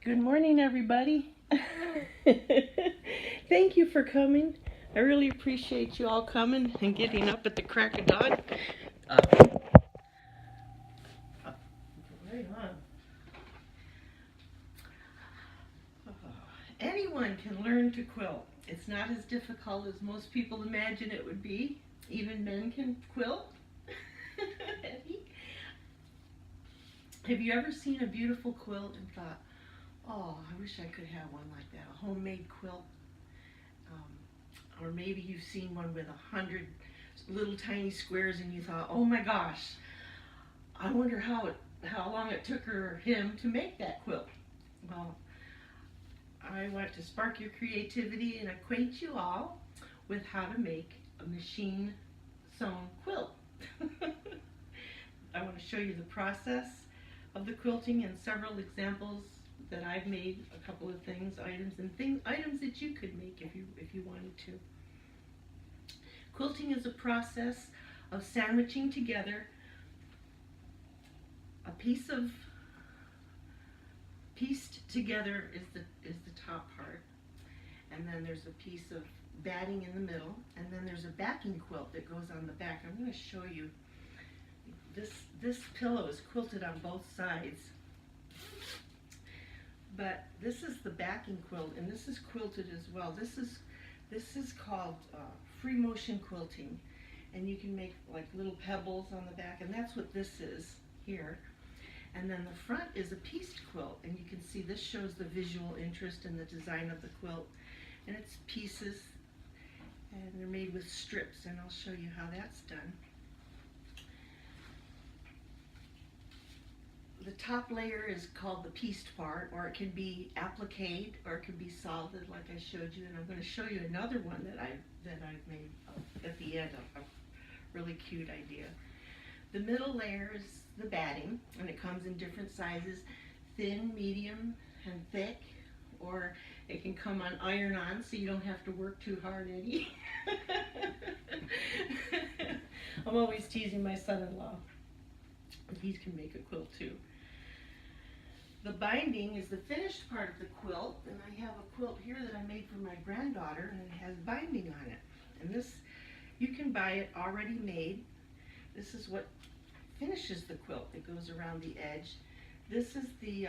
Good morning, everybody. Thank you for coming. I really appreciate you all coming and getting up at the crack of dawn. Right on. Anyone can learn to quilt. It's not as difficult as most people imagine it would be. Even men can quilt. Have you ever seen a beautiful quilt and thought, oh, I wish I could have one like that, a homemade quilt? Or maybe you've seen one with 100 little tiny squares and you thought, oh my gosh, I wonder how long it took her or him to make that quilt. Well, I want to spark your creativity and acquaint you all with how to make a machine sewn quilt. I want to show you the process of the quilting and several examples that I've made, a couple of items that you could make if you wanted to. Quilting is a process of sandwiching together a pieced together is the top part, and then there's a piece of batting in the middle, and then there's a backing quilt that goes on the back. I'm going to show you. This pillow is quilted on both sides, but this is the backing quilt, and this is quilted as well. This is called free motion quilting, and you can make like little pebbles on the back, and that's what this is here. And then the front is a pieced quilt, and you can see this shows the visual interest in the design of the quilt, and it's pieces, and they're made with strips, and I'll show you how that's done. The top layer is called the pieced part, or it can be appliqué, or it can be soldered like I showed you, and I'm going to show you another one that I've made at the end, a really cute idea. The middle layer is the batting, and it comes in different sizes, thin, medium, and thick, or it can come on iron-on so you don't have to work too hard, Eddie. I'm always teasing my son-in-law. He can make a quilt too. The binding is the finished part of the quilt, and I have a quilt here that I made for my granddaughter, and it has binding on it. And this, you can buy it already made. This is what finishes the quilt. It goes around the edge. This is the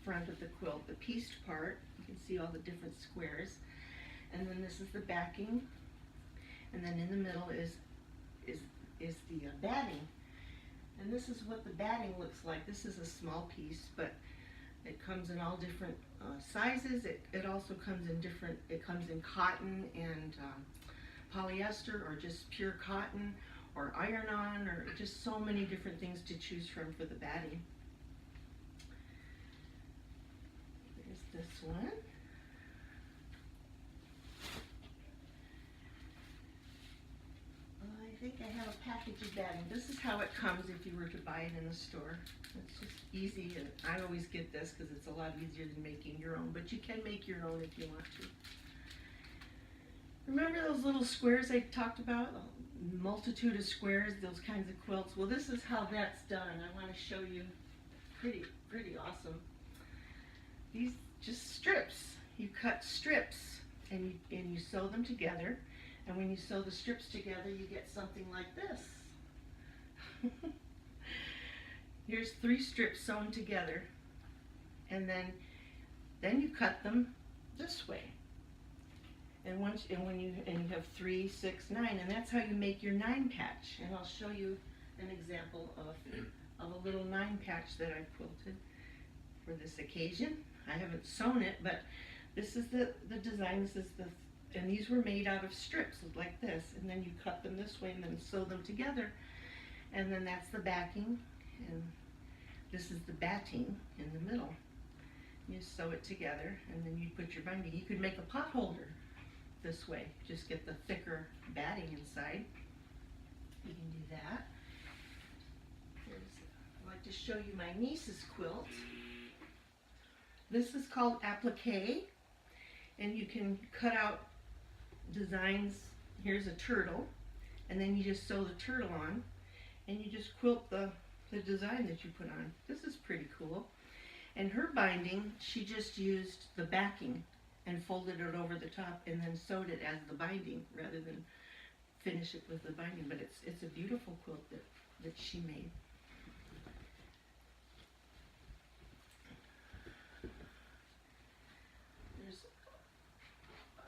front of the quilt, the pieced part. You can see all the different squares. And then this is the backing. And then in the middle is the batting. And this is what the batting looks like. This is a small piece, but it comes in all different sizes. It also comes in it comes in cotton and polyester, or just pure cotton, or iron-on, or just so many different things to choose from for the batting. There's this one. I think I have a package of batting. This is how it comes if you were to buy it in the store. It's just easy, and I always get this because it's a lot easier than making your own, but you can make your own if you want to. Remember those little squares I talked about? A multitude of squares, those kinds of quilts. Well, this is how that's done. I want to show you. Pretty awesome. These just strips. You cut strips and you sew them together. And when you sew the strips together, you get something like this. Here's 3 strips sewn together, and then you cut them this way. And you have 3, 6, 9, and that's how you make your 9 patch. And I'll show you an example of a little 9 patch that I quilted for this occasion. I haven't sewn it, but this is the design. And these were made out of strips like this, and then you cut them this way and then sew them together, and then that's the backing, and this is the batting in the middle. You sew it together, and then you put your binding. You could make a pot holder this way. Just get the thicker batting inside. You can do that. I'd like to show you my niece's quilt. This is called appliqué, and you can cut out designs. Here's a turtle, and then you just sew the turtle on, and you just quilt the design that you put on. This is pretty cool. And her binding, she just used the backing and folded it over the top and then sewed it as the binding rather than finish it with the binding. But it's a beautiful quilt that she made.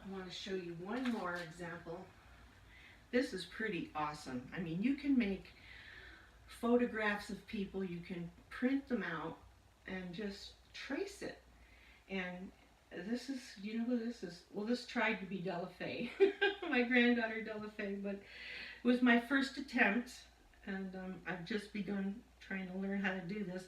I want to show you one more example. This is pretty awesome. I mean, you can make photographs of people, you can print them out and just trace it. And this is, you know who this is? Well, this tried to be Della Fay, my granddaughter Della Fay, but it was my first attempt, and I've just begun trying to learn how to do this.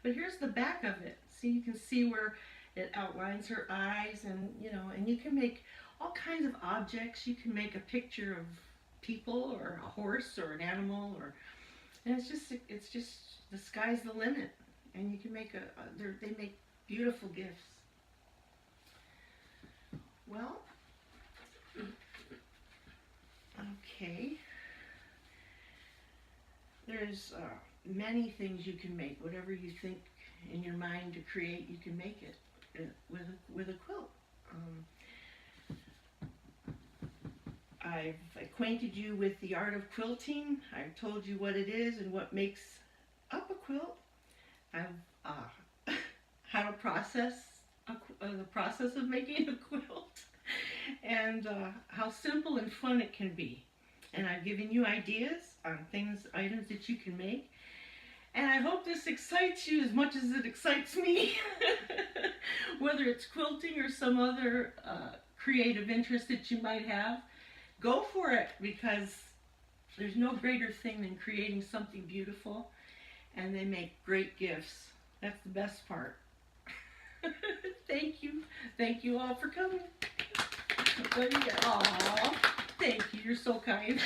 But here's the back of it. See, you can see where it outlines her eyes, and you know, and you can make all kinds of objects. You can make a picture of people or a horse or an animal, or and it's just the sky's the limit, and you can make they make beautiful gifts. Well, okay, there's many things you can make. Whatever you think in your mind to create, you can make it with a quilt. I've acquainted you with the art of quilting. I've told you what it is and what makes up a quilt. I've how to process the process of making a quilt, and how simple and fun it can be. And I've given you ideas on items that you can make. And I hope this excites you as much as it excites me. Whether it's quilting or some other creative interest that you might have, go for it, because there's no greater thing than creating something beautiful, and they make great gifts. That's the best part. Thank you. Thank you all for coming. Aw, thank you. You're so kind.